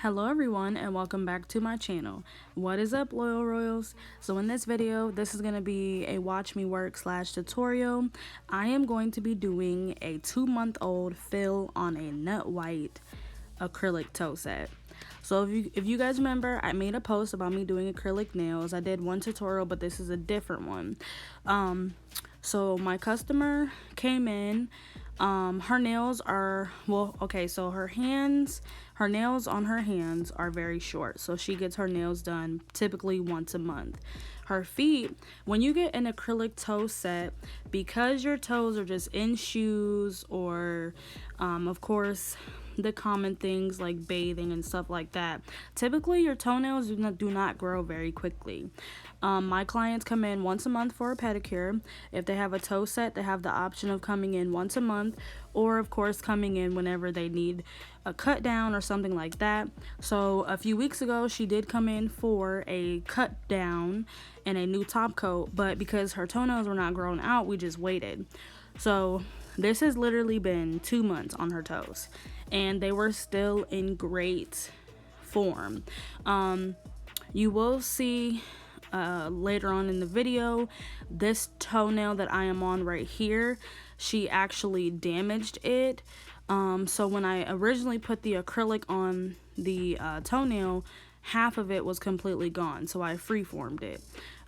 Hello everyone and welcome back to my channel. What is up, loyal royals? So in this video, this is going to be a watch me work / tutorial. I am going to be doing a 2-month-old fill on a nut white acrylic toe set. So if you guys remember, I made a post about me doing acrylic nails. I did one tutorial, but this is a different one. So my customer came in. Her nails are, so her nails on her hands are very short. So she gets her nails done typically once a month. Her feet, when you get an acrylic toe set, because your toes are just in shoes or, of course, the common things like bathing and stuff like that, typically your toenails do not grow very quickly. My clients come in once a month for a pedicure. If they have a toe set, they have the option of coming in once a month, or of course coming in whenever they need a cut down or something like that. So a few weeks ago she did come in for a cut down and a new top coat, but because her toenails were not grown out, we just waited. So this has literally been 2 months on her toes and they were still in great form. You will see later on in the video, this toenail that I am on right here, she actually damaged it. So when I originally put the acrylic on the toenail, half of it was completely gone, so I freeformed it.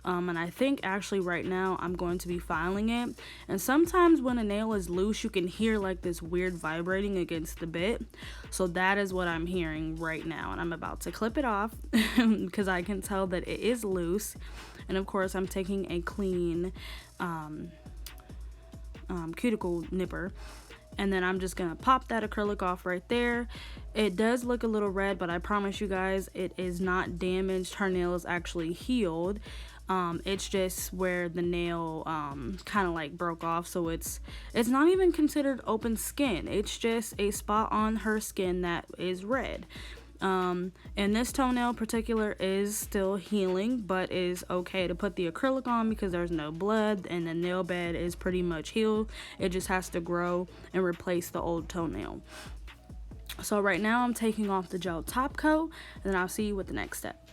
And I think actually right now I'm going to be filing it. And sometimes when a nail is loose, you can hear like this weird vibrating against the bit. So that is what I'm hearing right now. And I'm about to clip it off because I can tell that it is loose. And of course I'm taking a clean cuticle nipper. And then I'm just gonna pop that acrylic off right there. It does look a little red, but I promise you guys it is not damaged. Her nail is actually healed. It's just where the nail kind of like broke off, so it's not even considered open skin. It's just a spot on her skin that is red. And this toenail particular is still healing, but is okay to put the acrylic on because there's no blood and the nail bed is pretty much healed. It just has to grow and replace the old toenail. So right now I'm taking off the gel top coat, and then I'll see you with the next step.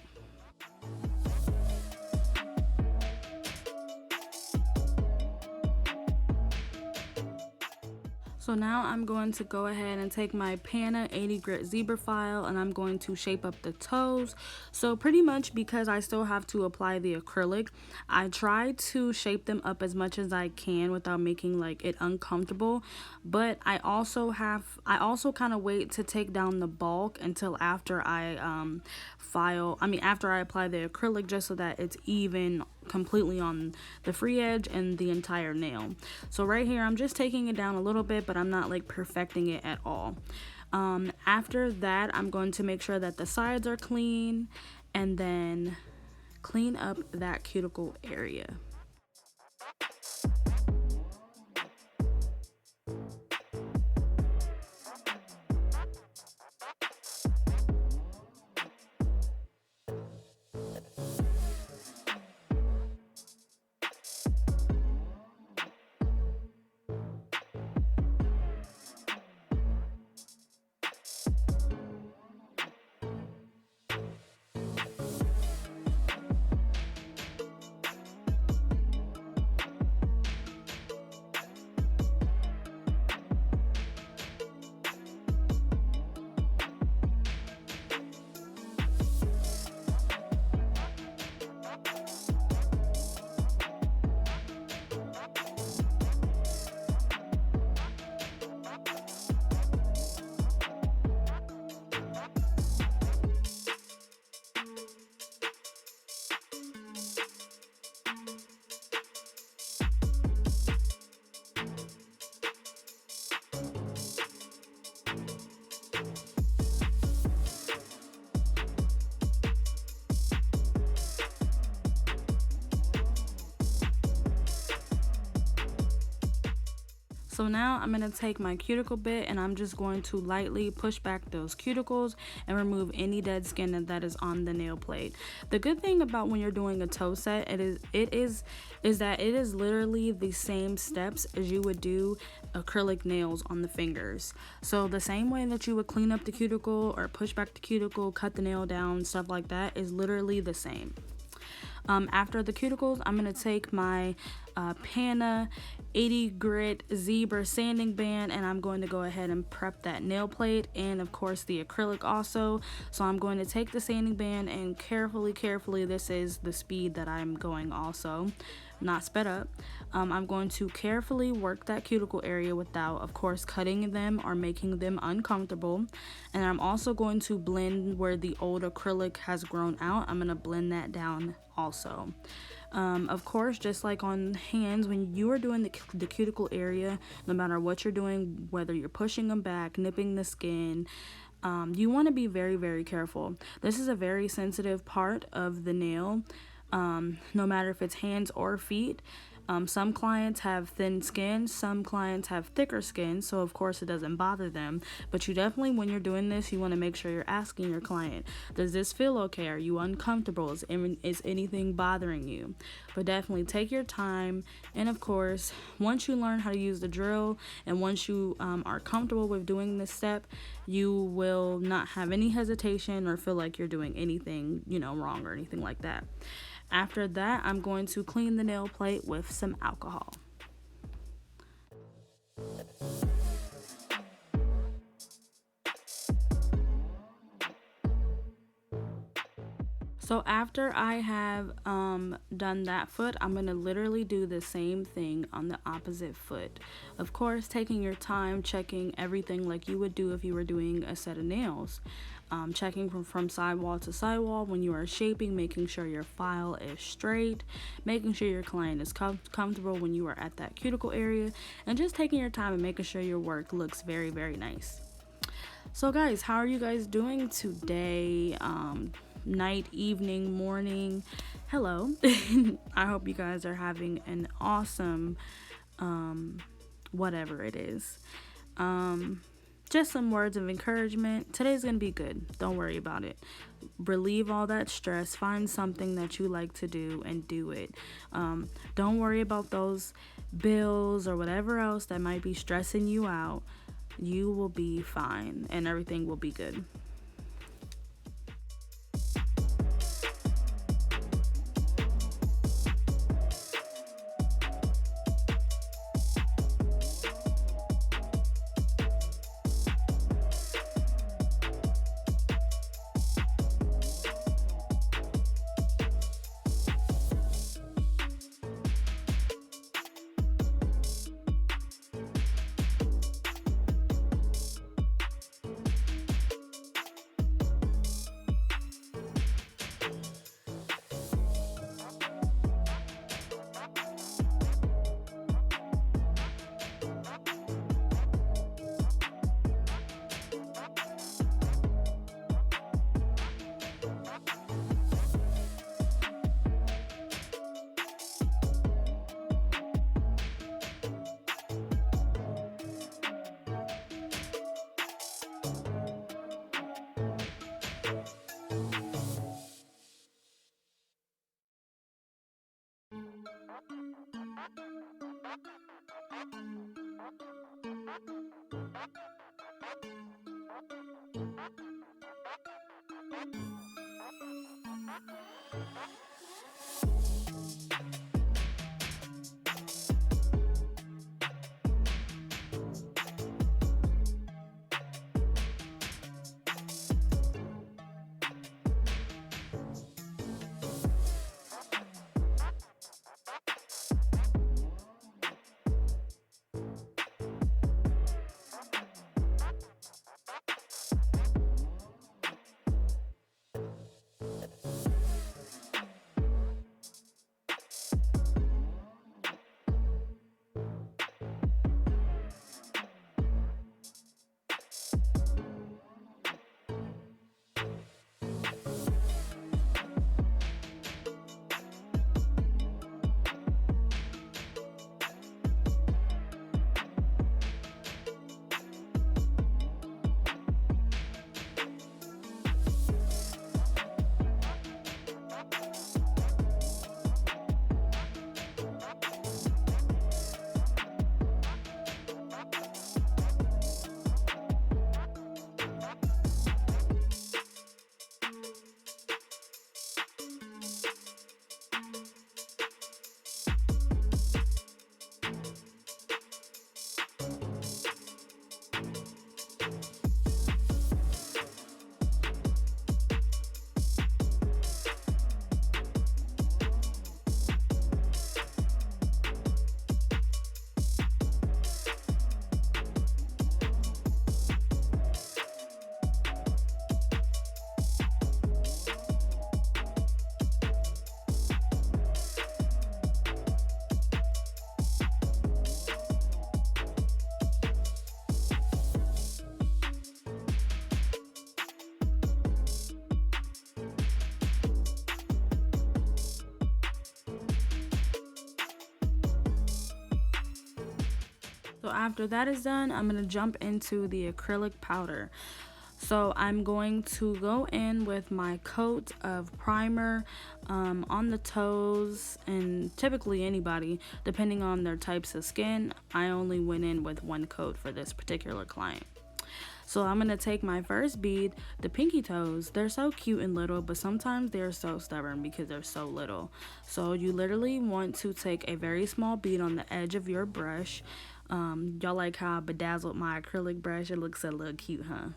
So now I'm going to go ahead and take my Pana 80 grit zebra file and I'm going to shape up the toes. So pretty much because I still have to apply the acrylic, I try to shape them up as much as I can without making like it uncomfortable. But I also kind of wait to take down the bulk until after I after I apply the acrylic, just so that it's even completely on the free edge and the entire nail. So right here I'm just taking it down a little bit, but I'm not like perfecting it at all. After that I'm going to make sure that the sides are clean and then clean up that cuticle area. So now I'm going to take my cuticle bit and I'm just going to lightly push back those cuticles and remove any dead skin that is on the nail plate. The good thing about when you're doing a toe set is that it is literally the same steps as you would do acrylic nails on the fingers. So the same way that you would clean up the cuticle or push back the cuticle, cut the nail down, stuff like that is literally the same. After the cuticles, I'm going to take my Pana 80 grit zebra sanding band and I'm going to go ahead and prep that nail plate and of course the acrylic also. So I'm going to take the sanding band and carefully, this is the speed that I'm going also, not sped up. I'm going to carefully work that cuticle area without of course cutting them or making them uncomfortable. And I'm also going to blend where the old acrylic has grown out. I'm going to blend that down also. Of course, just like on hands, when you are doing the cuticle area, no matter what you're doing, whether you're pushing them back, nipping the skin, you want to be very careful. This is a very sensitive part of the nail, no matter if it's hands or feet. Some clients have thin skin, some clients have thicker skin, so of course it doesn't bother them. But you definitely, when you're doing this, you want to make sure you're asking your client, does this feel okay? Are you uncomfortable? Is anything bothering you? But definitely take your time, and of course, once you learn how to use the drill and once you are comfortable with doing this step, you will not have any hesitation or feel like you're doing anything, wrong or anything like that. After that, I'm going to clean the nail plate with some alcohol. So after I have done that foot, I'm going to literally do the same thing on the opposite foot. Of course, taking your time, checking everything like you would do if you were doing a set of nails. Checking from sidewall to sidewall when you are shaping, making sure your file is straight, making sure your client is comfortable when you are at that cuticle area, and just taking your time and making sure your work looks very nice. So guys, how are you guys doing today? Night, evening, morning, hello. I hope you guys are having an awesome whatever it is. Just some words of encouragement. Today's gonna be good, don't worry about it. Relieve all that stress, find something that you like to do and do it. Don't worry about those bills or whatever else that might be stressing you out. You will be fine and everything will be good. So after that is done, I'm going to jump into the acrylic powder. So I'm going to go in with my coat of primer on the toes, and typically anybody, depending on their types of skin, I only went in with one coat for this particular client. So I'm going to take my first bead, the pinky toes. They're so cute and little, but sometimes they're so stubborn because they're so little. So you literally want to take a very small bead on the edge of your brush. Y'all like how I bedazzled my acrylic brush? It looks a little cute, huh?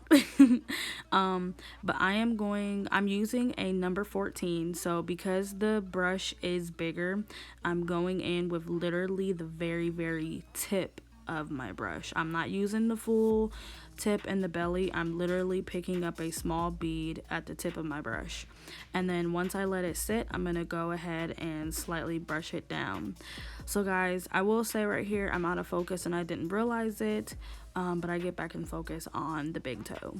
But I'm using a number 14. So because the brush is bigger, I'm going in with literally the very, very tip of my brush. I'm not using the full tip and the belly. I'm literally picking up a small bead at the tip of my brush, and then once I let it sit, I'm gonna go ahead and slightly brush it down. So guys, I will say right here, I'm out of focus and I didn't realize it, but I get back in focus on the big toe.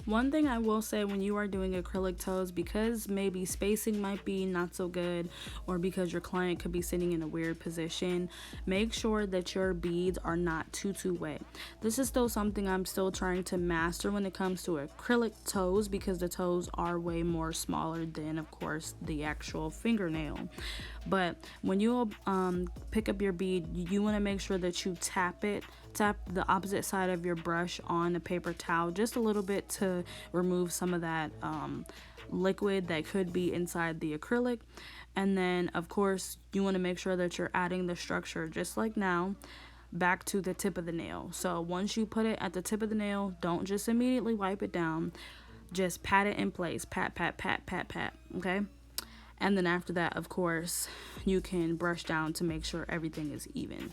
One thing I will say when you are doing acrylic toes, because maybe spacing might be not so good, or because your client could be sitting in a weird position, make sure that your beads are not too wet. This is still something I'm still trying to master when it comes to acrylic toes, because the toes are way more smaller than, of course, the actual fingernail. But when you pick up your bead, you want to make sure that you tap the opposite side of your brush on a paper towel just a little bit to remove some of that liquid that could be inside the acrylic. And then of course you want to make sure that you're adding the structure, just like now, back to the tip of the nail. So once you put it at the tip of the nail, don't just immediately wipe it down, just pat it in place. Pat, okay? And then after that, of course, you can brush down to make sure everything is even.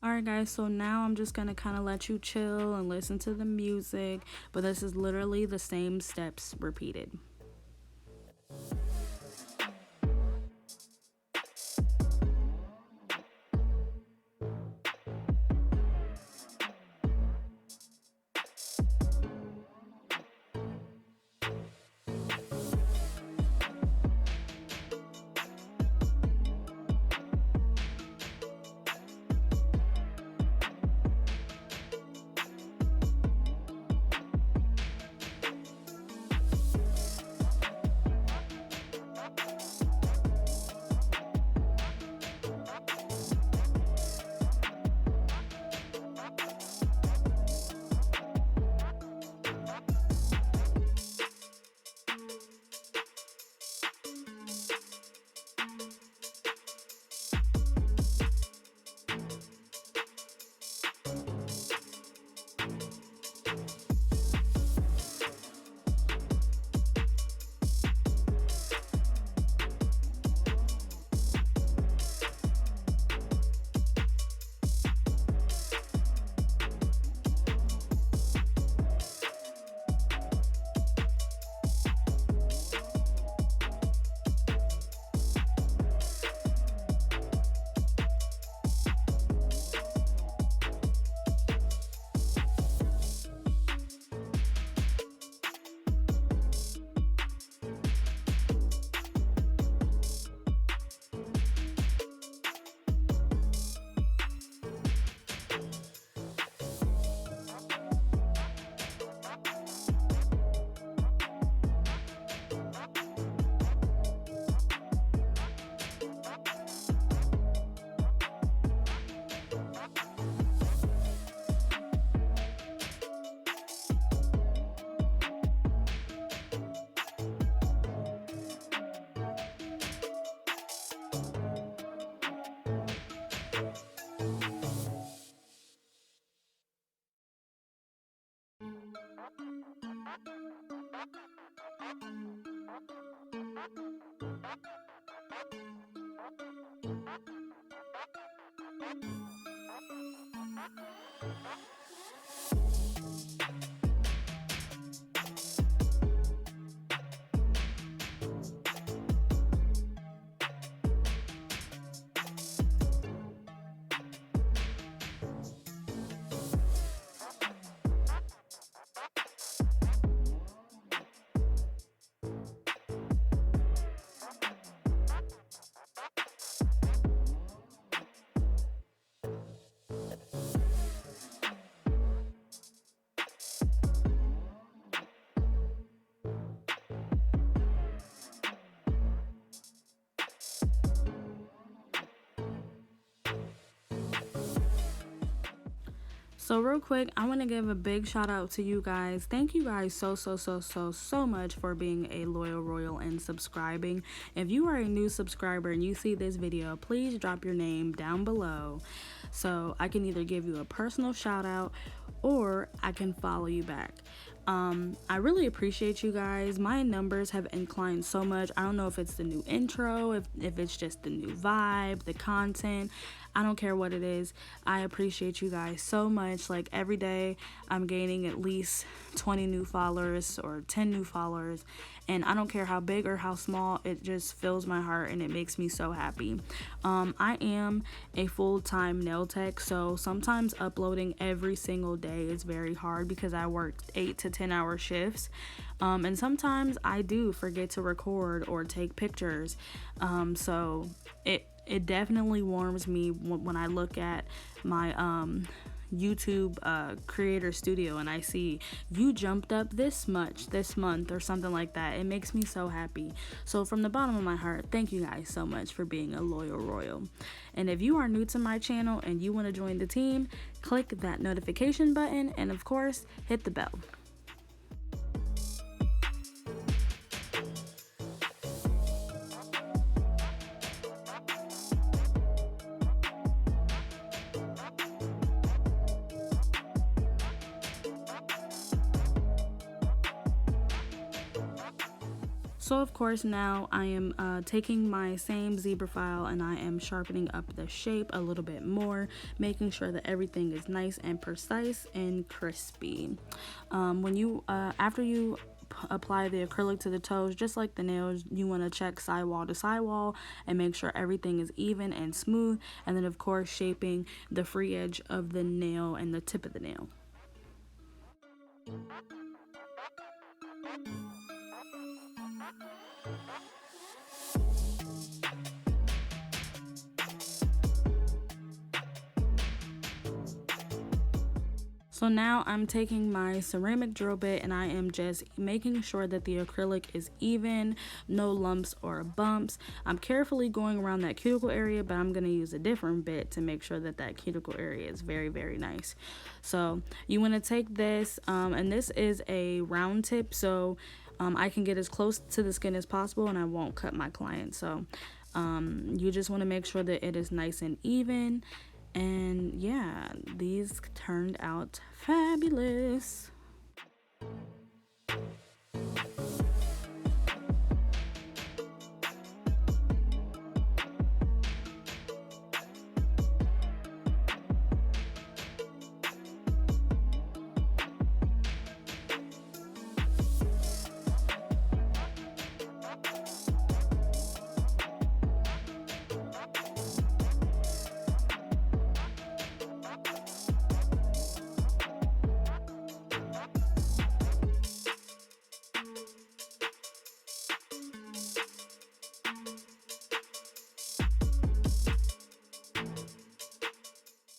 Alright guys, so now I'm just going to kind of let you chill and listen to the music, but this is literally the same steps repeated. So real quick, I want to give a big shout out to you guys. Thank you guys so much for being a loyal royal and subscribing. If you are a new subscriber and you see this video, please drop your name down below so I can either give you a personal shout out or I can follow you back. I really appreciate you guys. My numbers have inclined so much. I don't know if it's the new intro, if it's just the new vibe, the content. I don't care what it is. I appreciate you guys so much. Like every day I'm gaining at least 20 new followers or 10 new followers, and I don't care how big or how small, it just fills my heart and it makes me so happy. I am a full-time nail tech, so sometimes uploading every single day is very hard because I work 8 to 10 hour shifts. And sometimes I do forget to record or take pictures. So it definitely warms me when I look at my YouTube creator studio and I see you jumped up this much this month or something like that. It makes me so happy. So from the bottom of my heart, thank you guys so much for being a loyal royal. And if you are new to my channel and you want to join the team, click that notification button and of course hit the bell. So of course now I am taking my same zebra file and I am sharpening up the shape a little bit more, making sure that everything is nice and precise and crispy. When you after you apply the acrylic to the toes, just like the nails, you want to check sidewall to sidewall and make sure everything is even and smooth, and then of course shaping the free edge of the nail and the tip of the nail. So now I'm taking my ceramic drill bit and I am just making sure that the acrylic is even, no lumps or bumps. I'm carefully going around that cuticle area, but I'm going to use a different bit to make sure that that cuticle area is very, very nice. So you want to take this, and this is a round tip, so I can get as close to the skin as possible and I won't cut my client. So you just want to make sure that it is nice and even. And yeah, these turned out fabulous.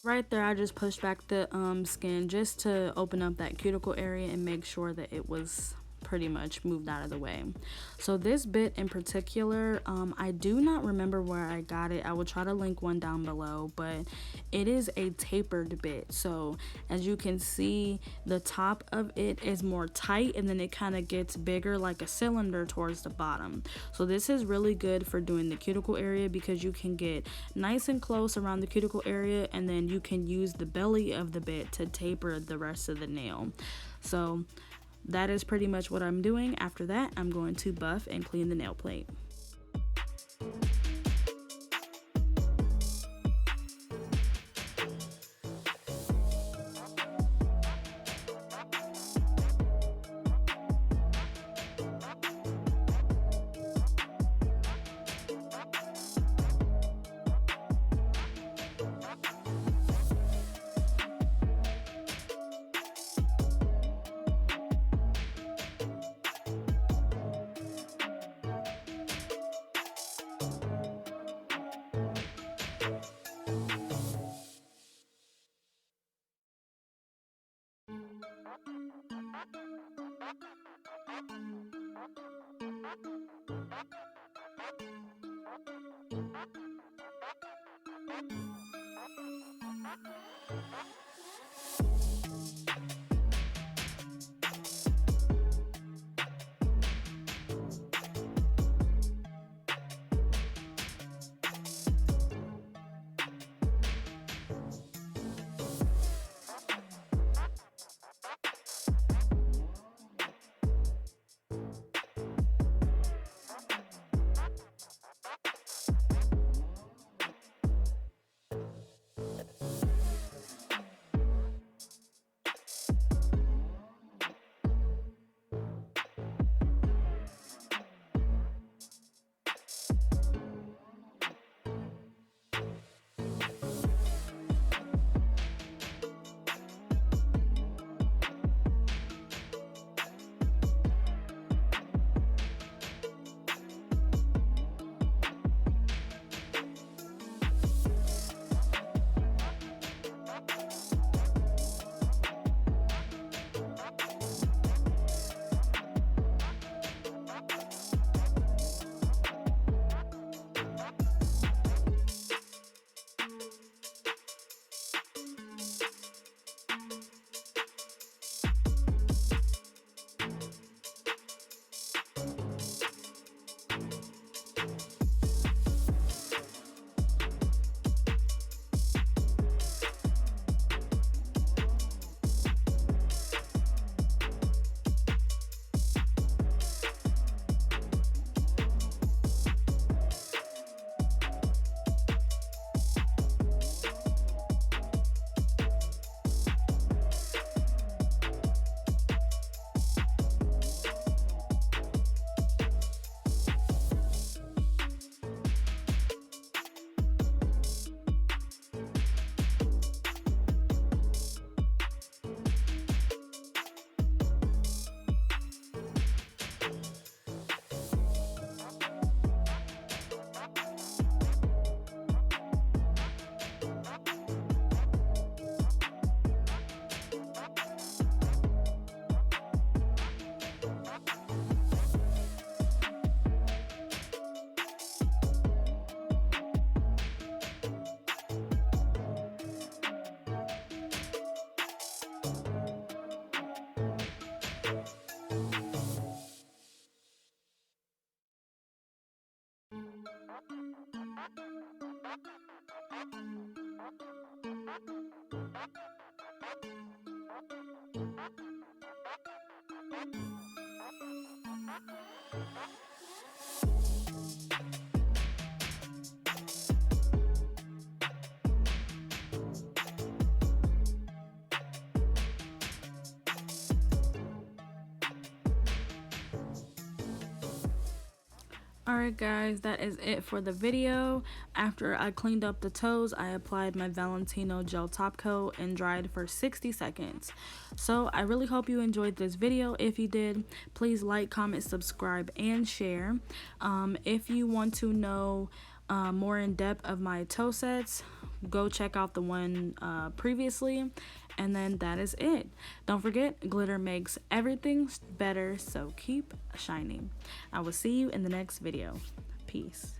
Right there, I just pushed back the skin just to open up that cuticle area and make sure that it was pretty much moved out of the way. So this bit in particular, I do not remember where I got it. I will try to link one down below, but it is a tapered bit. So as you can see, the top of it is more tight, and then it kind of gets bigger like a cylinder towards the bottom. So this is really good for doing the cuticle area because you can get nice and close around the cuticle area, and then you can use the belly of the bit to taper the rest of the nail. So that is pretty much what I'm doing. After that, I'm going to buff and clean the nail plate. Alright guys, that is it for the video. After I cleaned up the toes, I applied my Valentino gel top coat and dried for 60 seconds. So I really hope you enjoyed this video. If you did, please like, comment, subscribe, and share. If you want to know more in depth of my toe sets, go check out the one previously. And then that is it. Don't forget, glitter makes everything better, so keep shining. I will see you in the next video. Peace.